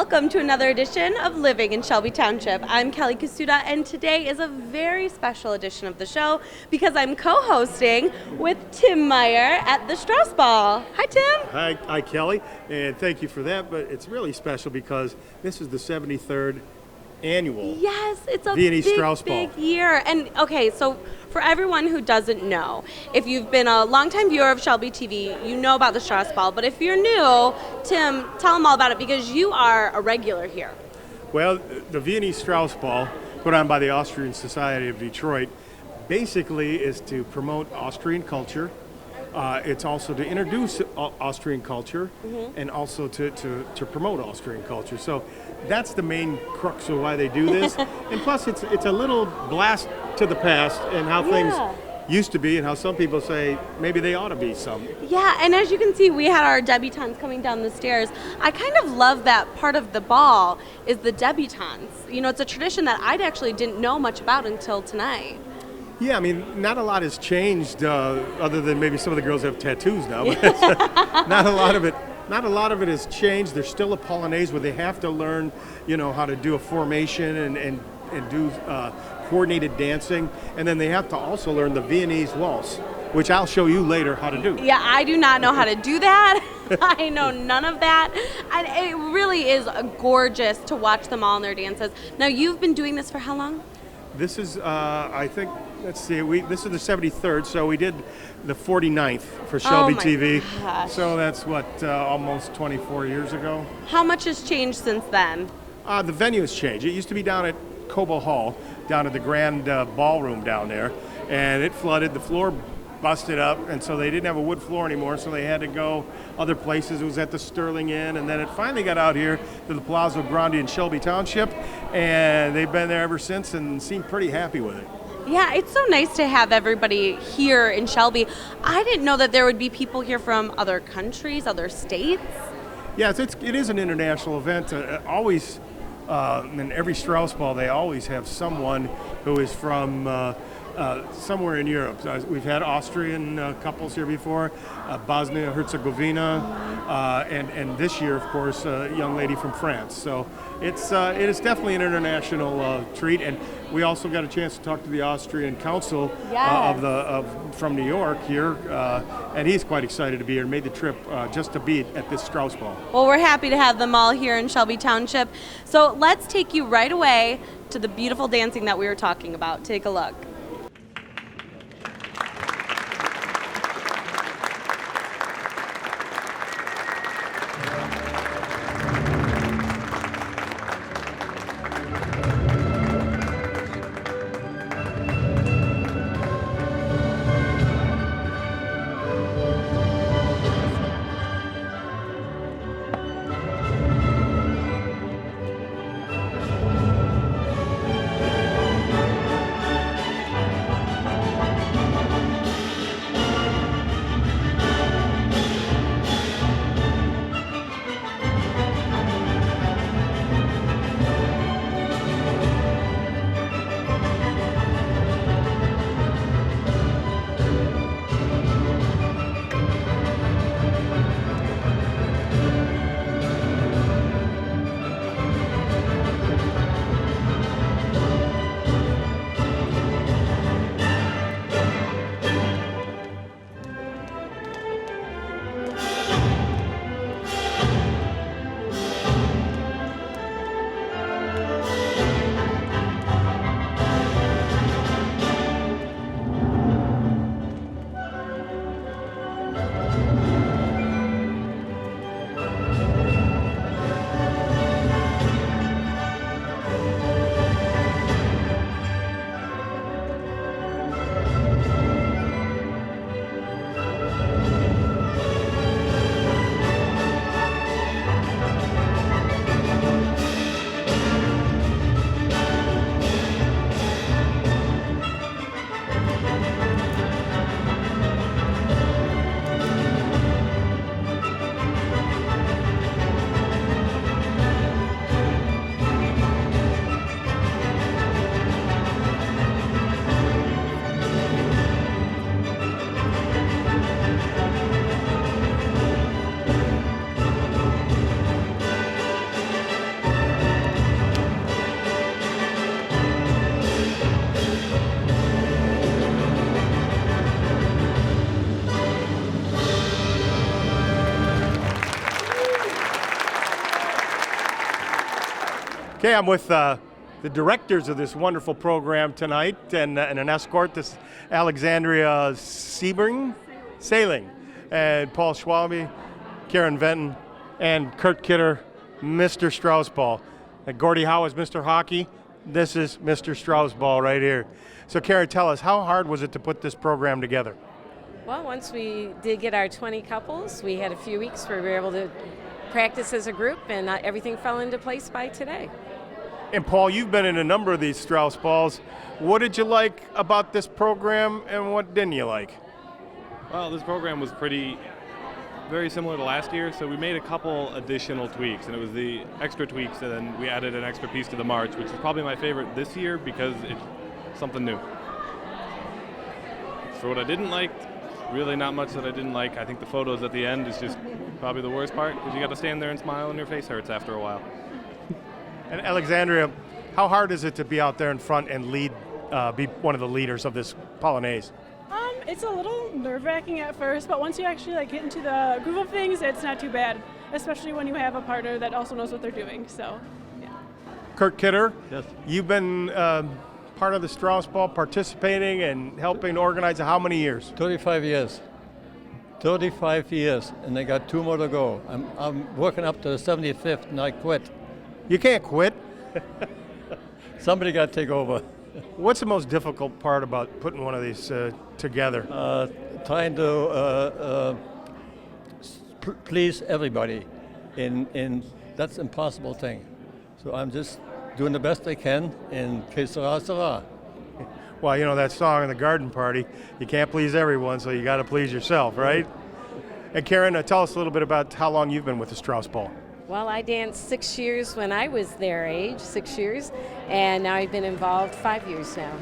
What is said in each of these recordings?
Welcome to another edition of Living in Shelby Township. I'm Kelly Kasuda, and today is a very special edition of the show because I'm co-hosting with Tim Meyer at the Strauss Ball. Hi, Tim. Hi, Kelly, and thank you for that, but it's really special because this is the 73rd annual Yes, it's a V&E Strauss Ball. big year. And okay, so for everyone who doesn't know, if you've been a longtime viewer of Shelby TV, you know about the Strauss Ball. But if you're new, Tim, tell them all about it because you are a regular here. Well, the V&E Strauss Ball, put on by the Austrian Society of Detroit, basically is to promote Austrian culture. It's also to introduce Austrian culture and also to promote Austrian culture. So that's the main crux of why they do this. And plus, it's a little blast to the past and how things used to be and how some people say maybe they ought to be some. Yeah, and as you can see, we had our debutantes coming down the stairs. I kind of love that part of the ball is the debutantes. You know, it's a tradition that I actually didn't know much about until tonight. Yeah, I mean, not a lot has changed other than maybe some of the girls have tattoos now. But not a lot of it. Not a lot of it has changed. There's still a polonaise where they have to learn, you know, how to do a formation and do coordinated dancing, and then they have to also learn the Viennese waltz, which I'll show you later how to do. Yeah, I do not know how to do that. I know none of that. And it really is gorgeous to watch them all in their dances. Now, you've been doing this for how long? This is, I think, let's see, this is the 73rd, so we did the 49th for Shelby TV. Gosh. So that's almost 24 years ago. How much has changed since then? The venue has changed. It used to be down at Cobo Hall, down at the grand ballroom down there, and it flooded. The floor busted up, and so they didn't have a wood floor anymore, so they had to go other places. It was at the Sterling Inn, and then it finally got out here to the Palazzo Grande in Shelby Township, and they've been there ever since and seem pretty happy with it. Yeah, it's so nice to have everybody here in Shelby. I didn't know that there would be people here from other countries, other states. Yes, it is an international event. Always, in every Strauss Ball, they always have someone who is from somewhere in Europe. We've had Austrian couples here before, Bosnia, Herzegovina, and this year, of course, a young lady from France. So it is definitely an international treat, and we also got a chance to talk to the Austrian Council from New York here, and he's quite excited to be here and made the trip just to be at this Strauss Ball. Well, we're happy to have them all here in Shelby Township. So let's take you right away to the beautiful dancing that we were talking about. Take a look. Okay, I'm with the directors of this wonderful program tonight, and an escort. This is Alexandria Sailing, and Paul Schwalbe, Karen Venton, and Kurt Kidder, Mr. Strauss Ball. And Gordie Howe is Mr. Hockey. This is Mr. Strauss Ball right here. So Karen, tell us, how hard was it to put this program together? Well, once we did get our 20 couples, we had a few weeks where we were able to practice as a group, and everything fell into place by today. And Paul, you've been in a number of these Strauss Balls. What did you like about this program, and what didn't you like? Well, this program was very similar to last year, so we made a couple additional tweaks, and it was the extra tweaks, and then we added an extra piece to the march, which is probably my favorite this year because it's something new. For what I didn't like, really not much that I didn't like. I think the photos at the end is just probably the worst part because you got to stand there and smile and your face hurts after a while. And Alexandria, how hard is it to be out there in front and be one of the leaders of this Polonaise? It's a little nerve-wracking at first, but once you actually get into the groove of things, it's not too bad, especially when you have a partner that also knows what they're doing. So, yeah. Kurt Kidder, Yes. You've been part of the Strauss Ball, participating and helping organize it how many years? 35 years. 35 years, and they got 2 more to go. I'm working up to the 75th, and I quit. You can't quit. Somebody got to take over. What's the most difficult part about putting one of these together? Trying to please everybody, in that's an impossible thing. So I'm just doing the best I can, and que sera, sera. Well, you know that song in the garden party, you can't please everyone, so you got to please yourself, right? And Karen, tell us a little bit about how long you've been with the Strauss Ball. Well, I danced 6 years when I was their age, 6 years, and now I've been involved 5 years now.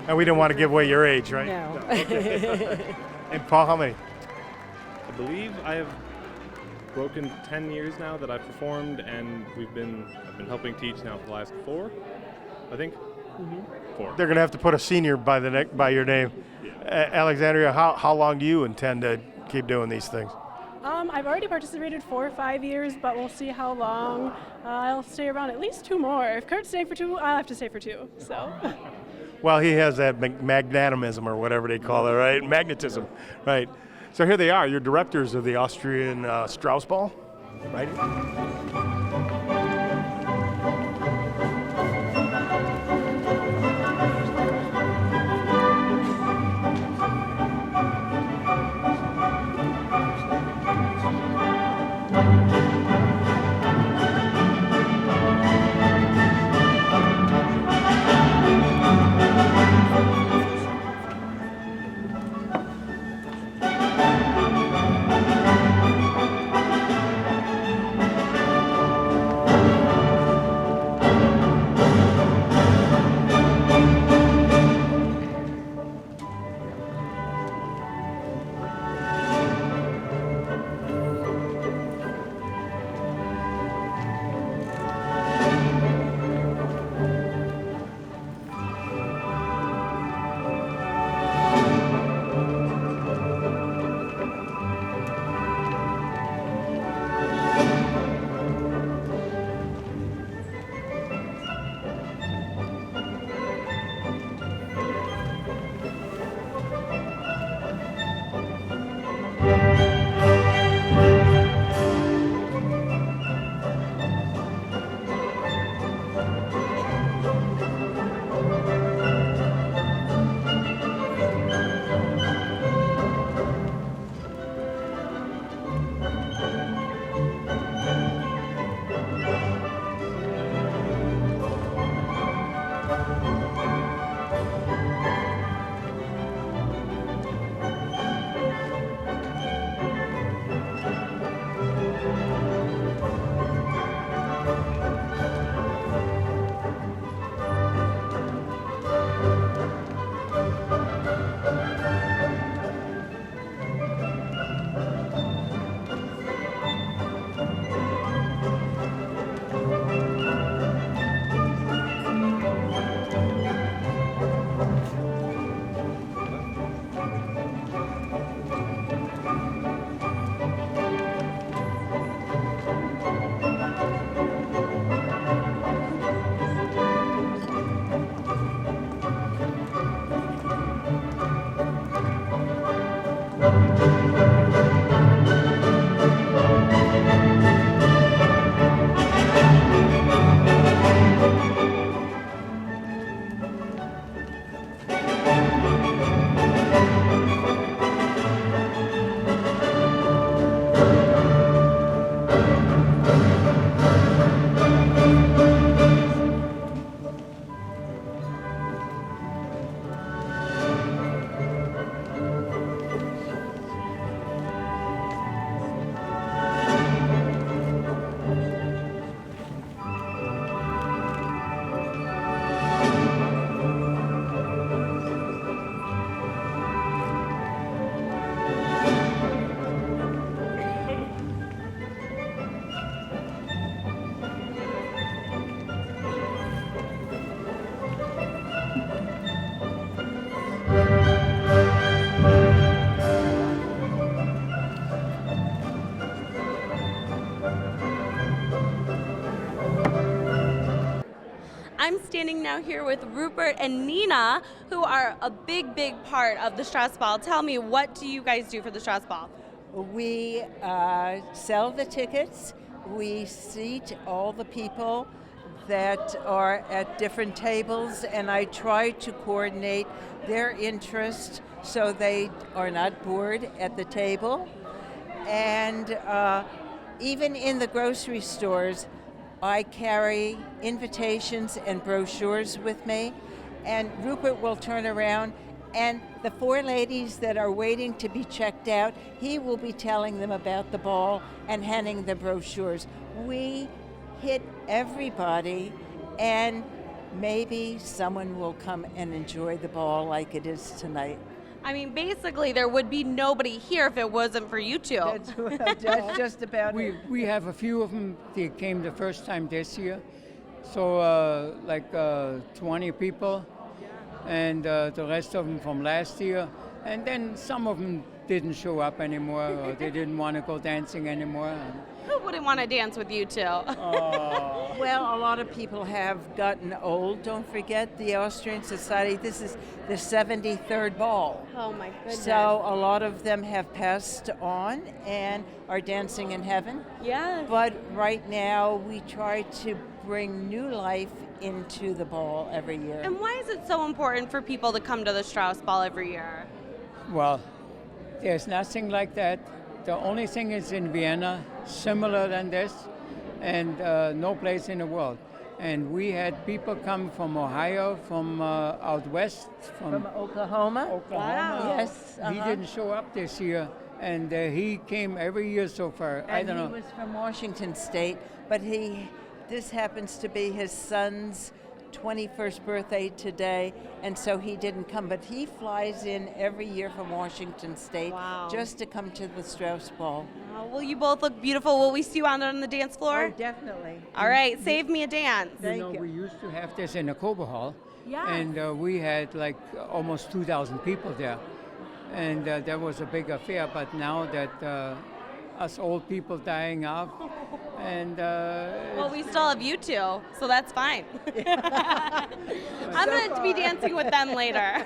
And we didn't want to give away your age, right? No. And Paul, how many? I believe I have broken 10 years now that I've performed, and I've been helping teach now for the last 4, I think. 4. They're going to have to put a senior by your name. Alexandria, how long do you intend to keep doing these things? I've already participated 4 or 5 years, but we'll see how long. I'll stay around at least 2 more. If Kurt's staying for 2, I'll have to stay for 2. So. Well, he has that magnanimism or whatever they call it, right? Magnetism, right? So here they are, your directors of the Austrian Strauss Ball, right? standing now here with Rupert and Nina, who are a big, big part of the Strauss Ball. Tell me, what do you guys do for the Strauss Ball? We sell the tickets. We seat all the people that are at different tables, and I try to coordinate their interest so they are not bored at the table. And even in the grocery stores, I carry invitations and brochures with me, and Rupert will turn around, and the four ladies that are waiting to be checked out, he will be telling them about the ball and handing the brochures. We hit everybody, and maybe someone will come and enjoy the ball like it is tonight. I mean, basically, there would be nobody here if it wasn't for you two. That's just about it. We have a few of them. They came the first time this year, so 20 people, and the rest of them from last year. And then some of them didn't show up anymore, or they didn't want to go dancing anymore. Who wouldn't want to dance with you two? Well, a lot of people have gotten old. Don't forget the Austrian Society. This is the 73rd ball. Oh my goodness. So a lot of them have passed on and are dancing in heaven. Yeah. But right now we try to bring new life into the ball every year. And why is it so important for people to come to the Strauss Ball every year? Well, there's nothing like that. The only thing is in Vienna, similar than this, and no place in the world. And we had people come from Ohio, from out west, From Oklahoma? Wow. Yes. He didn't show up this year, and he came every year so far. And I don't know. he was from Washington State, but this happens to be his son's 21st birthday today, and so he didn't come. But he flies in every year from Washington State just to come to the Strauss Ball. Well, you both look beautiful. Will we see you out on the dance floor? Oh, definitely. All right, save me a dance. Thank You know, you. we used to have this in the Cobo Hall, Yes. and we had like almost 2,000 people there, and that was a big affair. But now that us old people dying off, and Well, we still have you two, so that's fine. I'm going to be dancing with them later.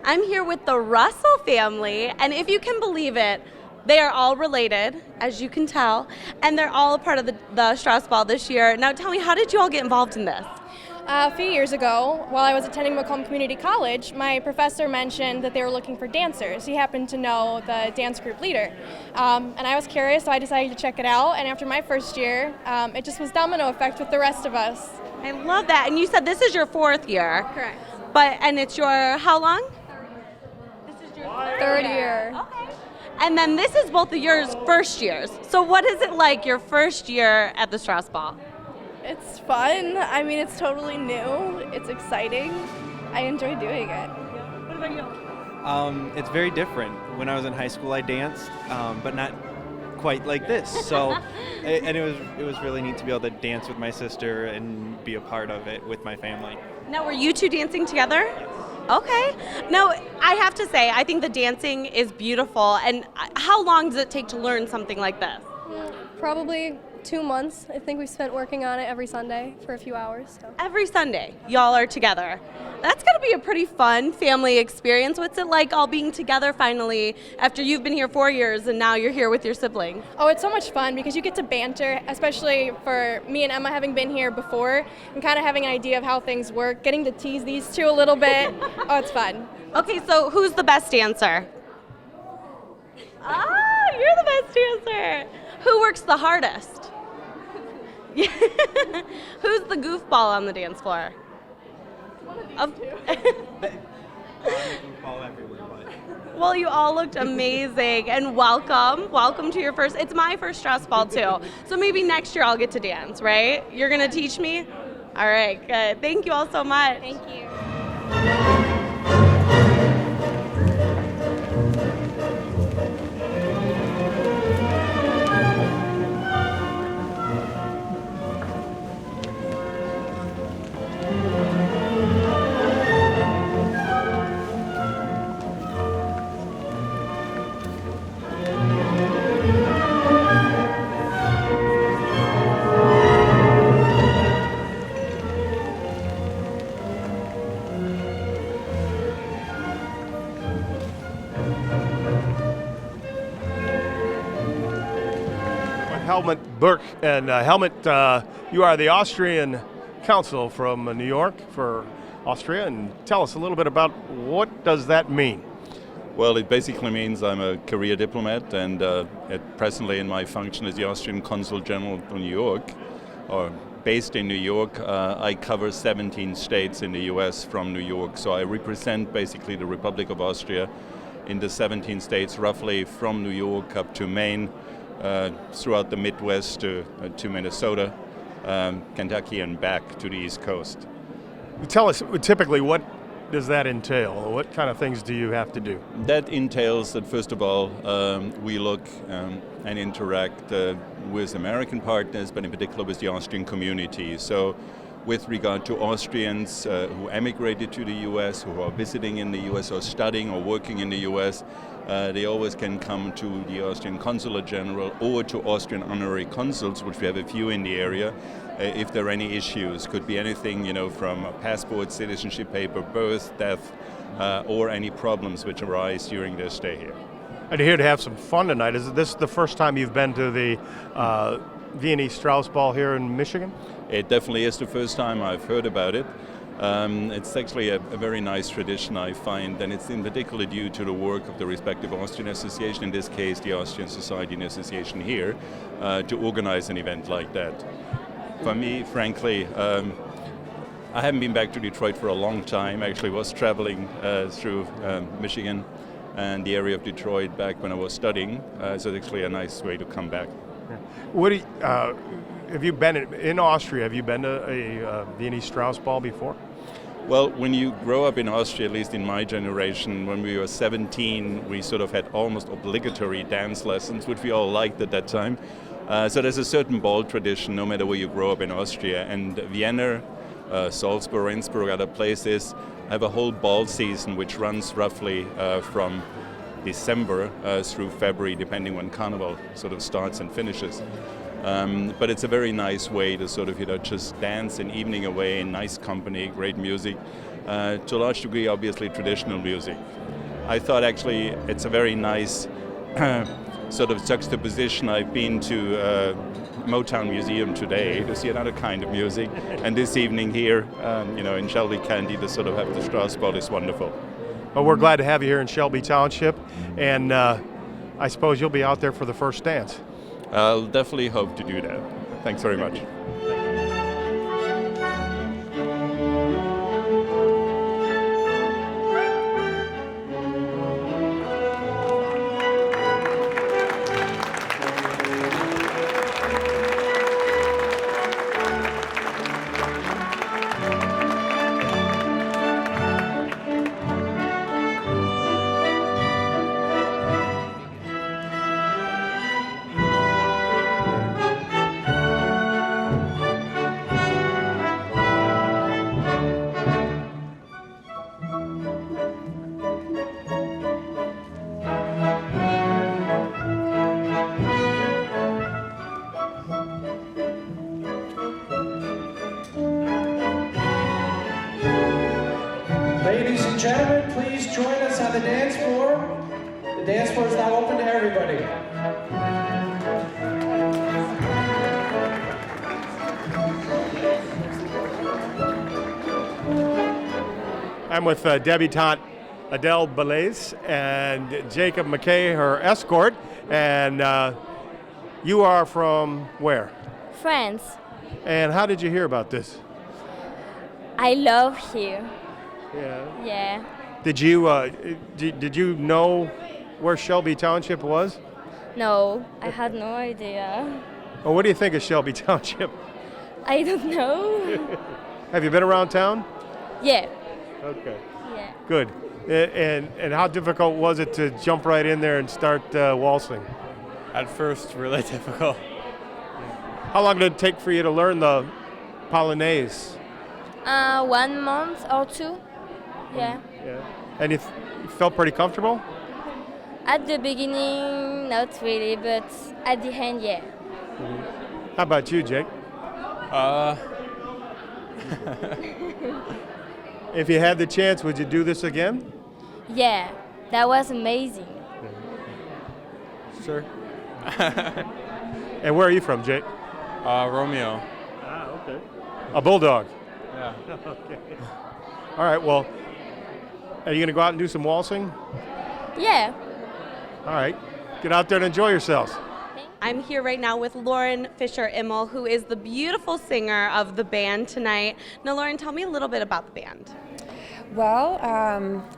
I'm here with the Russell family, and if you can believe it, they are all related, as you can tell, and they're all a part of the Strauss Ball this year. Now tell me, how did you all get involved in this? A few years ago, while I was attending Macomb Community College, my professor mentioned that they were looking for dancers. He happened to know the dance group leader. And I was curious, so I decided to check it out. And after my first year, it just was domino effect with the rest of us. I love that. And you said this is your 4th year. Correct. And it's your, how long? This is your Third year. Okay. And then this is both of yours first years. So what is it like your first year at the Strauss Ball? It's fun. I mean, it's totally new. It's exciting. I enjoy doing it. What about you? It's very different. When I was in high school, I danced, but not quite like this. So, and it was really neat to be able to dance with my sister and be a part of it with my family. Now, were you two dancing together? Okay. Now, I have to say, I think the dancing is beautiful. And how long does it take to learn something like this? Probably 2 months. I think we spent working on it every Sunday for a few hours. So. Every Sunday, y'all are together. That's going to be a pretty fun family experience. What's it like all being together finally after you've been here 4 years and now you're here with your sibling? Oh, it's so much fun because you get to banter, especially for me and Emma having been here before and kind of having an idea of how things work, getting to tease these two a little bit. Oh, it's fun. Okay, so who's the best dancer? Ah, you're the best dancer. Who works the hardest? Who's the goofball on the dance floor? Well, you all looked amazing, and welcome to your first. It's my first Strauss ball too, so maybe next year I'll get to dance. Right? You're gonna teach me. All right, good. Thank you all so much. Thank you. Helmut Burke. And Helmut, you are the Austrian consul from New York for Austria, and tell us a little bit about what does that mean? Well, it basically means I'm a career diplomat, and presently in my function as the Austrian Consul General of New York, or based in New York, I cover 17 states in the US from New York. So I represent basically the Republic of Austria in the 17 states, roughly from New York up to Maine, throughout the Midwest to Minnesota, Kentucky, and back to the East Coast. Tell us typically what does that entail? What kind of things do you have to do? That entails that, first of all, we look and interact with American partners, but in particular with the Austrian community. So with regard to Austrians who emigrated to the US, who are visiting in the US or studying or working in the US, they always can come to the Austrian Consulate General or to Austrian honorary consuls, which we have a few in the area, if there are any issues. Could be anything, from a passport, citizenship paper, birth, death, or any problems which arise during their stay here. And here to have some fun tonight. Is this the first time you've been to the Viennese Strauss Ball here in Michigan? It definitely is the first time I've heard about it. It's actually a very nice tradition, I find, and it's in particular due to the work of the respective Austrian association, in this case the Austrian Society and Association here, to organize an event like that. For me, frankly, I haven't been back to Detroit for a long time. I actually was traveling through Michigan and the area of Detroit back when I was studying, so it's actually a nice way to come back. What have you been in Austria? Have you been to a Viennese Strauss Ball before? Well, when you grow up in Austria, at least in my generation, when we were 17, we sort of had almost obligatory dance lessons, which we all liked at that time. So there's a certain ball tradition, no matter where you grow up in Austria. And Vienna, Salzburg, Innsbruck, other places have a whole ball season, which runs roughly from December through February, depending when Carnival sort of starts and finishes. But it's a very nice way to sort of, just dance an evening away in nice company, great music. To a large degree, obviously, traditional music. I thought actually it's a very nice sort of juxtaposition. I've been to Motown Museum today to see another kind of music, and this evening here, in Shelby County, to sort of have the Strauss Ball is wonderful. Well, we're glad to have you here in Shelby Township, and I suppose you'll be out there for the first dance. I'll definitely hope to do that. Thanks very much. Ladies and gentlemen, please join us on the dance floor. The dance floor is now open to everybody. I'm with debutante Adele Belaise and Jacob McKay, her escort. And you are from where? France. And how did you hear about this? I love here. Yeah. Yeah. Did you know where Shelby Township was? No, I had no idea. Well, what do you think of Shelby Township? I don't know. Have you been around town? Yeah. Okay. Yeah. Good. And how difficult was it to jump right in there and start waltzing? At first, really difficult. How long did it take for you to learn the Polonaise? 1 month or 2. Yeah. Yeah. And you felt pretty comfortable? At the beginning, not really, but at the end, yeah. Mm-hmm. How about you, Jake? If you had the chance, would you do this again? Yeah, that was amazing. Sure. And where are you from, Jake? Romeo. Ah, okay. A bulldog? Yeah. Okay. All right, well, are you going to go out and do some waltzing? Yeah. All right. Get out there and enjoy yourselves. I'm here right now with Lauren Fisher-Immel, who is the beautiful singer of the band tonight. Now, Lauren, tell me a little bit about the band. Well,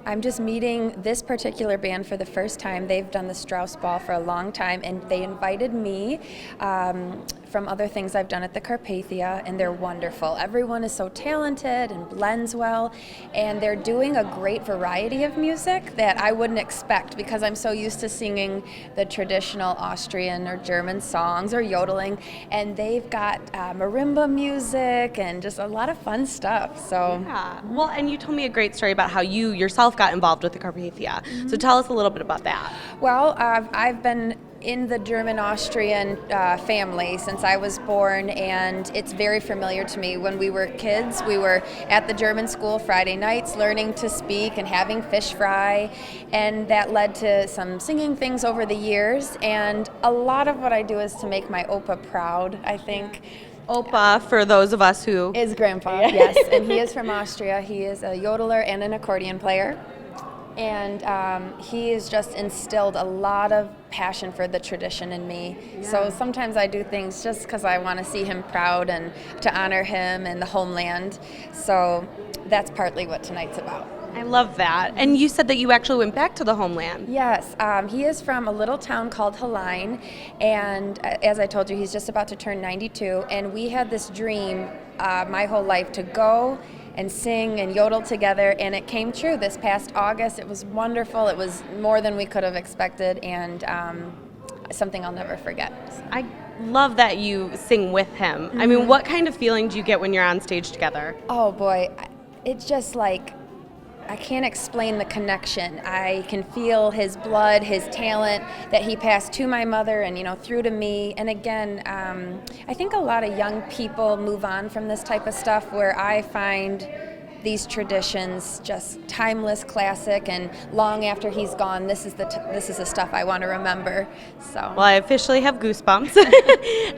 I'm just meeting this particular band for the first time. They've done the Strauss Ball for a long time, and they invited me from other things I've done at the Carpathia, and they're wonderful. Everyone is so talented and blends well, and they're doing a great variety of music that I wouldn't expect because I'm so used to singing the traditional Austrian or German songs or yodeling, and they've got marimba music and just a lot of fun stuff. So yeah. Well, and you told me a great story about how you yourself got involved with the Carpathia. Mm-hmm. So tell us a little bit about that. Well, I've been in the German-Austrian family since I was born, and it's very familiar to me. When we were kids, we were at the German school Friday nights learning to speak and having fish fry, and that led to some singing things over the years, and a lot of what I do is to make my Opa proud, I think. Opa, for those of us who... Is Grandpa, yes, and he is from Austria. He is a yodeler and an accordion player. And he has just instilled a lot of passion for the tradition in me. Yeah. So sometimes I do things just because I want to see him proud and to honor him and the homeland. So that's partly what tonight's about. I love that. And you said that you actually went back to the homeland. Yes. He is from a little town called Hallein. And as I told you, he's just about to turn 92. And we had this dream my whole life to go and sing and yodel together, and it came true this past August. It was wonderful. It was more than we could have expected, and something I'll never forget. So. I love that you sing with him. Mm-hmm. I mean, what kind of feeling do you get when you're on stage together? Oh boy, it's just like, I can't explain the connection. I can feel his blood, his talent that he passed to my mother and, through to me. And again, I think a lot of young people move on from this type of stuff where I find these traditions just timeless, classic, and long after he's gone, this is the stuff I want to remember. So. Well, I officially have goosebumps.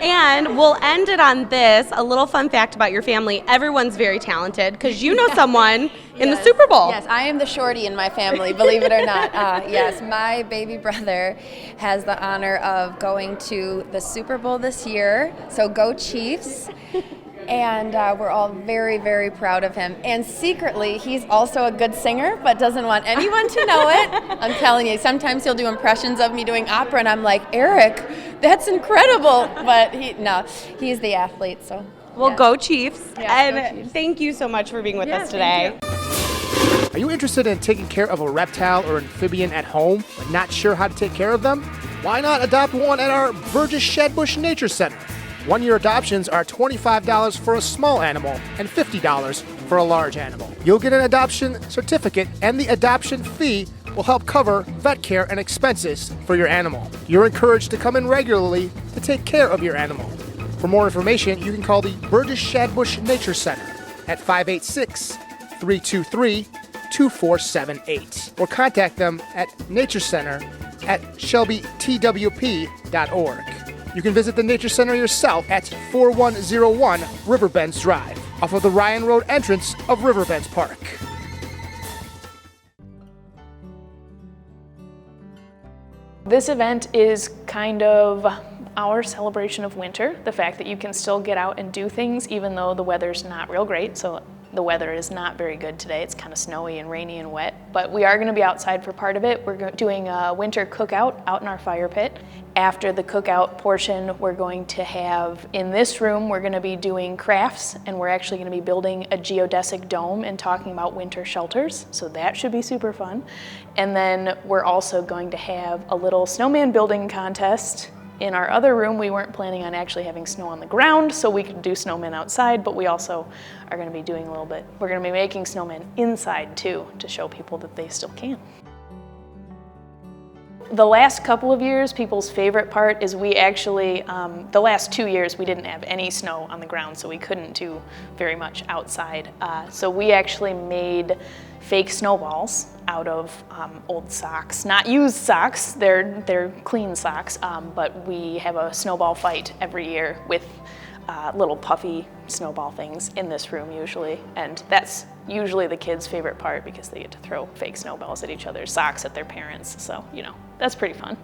And we'll end it on this, a little fun fact about your family. Everyone's very talented because you know someone in the Super Bowl. Yes, I am the shorty in my family, believe it or not. Yes, my baby brother has the honor of going to the Super Bowl this year, so go Chiefs. And we're all very, very proud of him. And secretly, he's also a good singer, but doesn't want anyone to know it. I'm telling you, sometimes he'll do impressions of me doing opera, and I'm like, Eric, that's incredible. But he's the athlete, so. Well, yeah. Go Chiefs. Yeah, and go Chiefs. Thank you so much for being with us today. Are you interested in taking care of a reptile or amphibian at home, but not sure how to take care of them? Why not adopt one at our Burgess Shedbush Nature Center? One-year adoptions are $25 for a small animal and $50 for a large animal. You'll get an adoption certificate, and the adoption fee will help cover vet care and expenses for your animal. You're encouraged to come in regularly to take care of your animal. For more information, you can call the Burgess Shadbush Nature Center at 586-323-2478 or contact them at naturecenter@shelbytwp.org. You can visit the Nature Center yourself at 4101 Riverbends Drive off of the Ryan Road entrance of Riverbends Park. This event is kind of our celebration of winter, the fact that you can still get out and do things even though the weather's not real great. So the weather is not very good today. It's kind of snowy and rainy and wet, but we are going to be outside for part of it. We're doing a winter cookout out in our fire pit. After the cookout portion, we're going to have, in this room, we're going to be doing crafts, and we're actually going to be building a geodesic dome and talking about winter shelters, so that should be super fun. And then we're also going to have a little snowman building contest. In our other room, we weren't planning on actually having snow on the ground, so we could do snowmen outside, but we also are going to be doing a little bit. We're going to be making snowmen inside too, to show people that they still can. The last couple of years, people's favorite part is we actually, the last 2 years, we didn't have any snow on the ground, so we couldn't do very much outside. So we actually made fake snowballs out of old socks, not used socks, they're clean socks, but we have a snowball fight every year with little puffy snowball things in this room usually, and that's usually the kids' favorite part because they get to throw fake snowballs at each other's socks at their parents, so you know, that's pretty fun.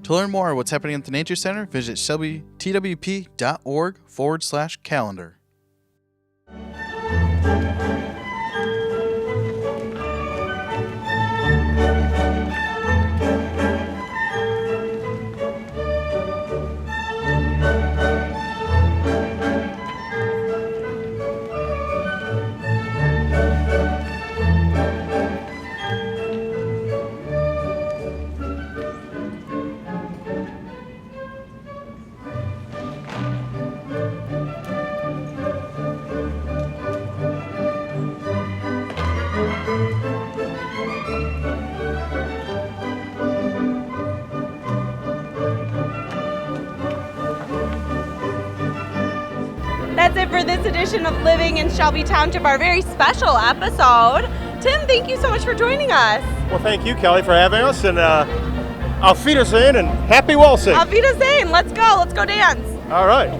To learn more what's happening at the Nature Center, visit shelbytwp.org/calendar. That's it for this edition of Living in Shelby Township, our very special episode. Tim, thank you so much for joining us. Well, thank you, Kelly, for having us, and auf Wiedersehen and happy waltzing. Auf Wiedersehen. Let's go dance. All right.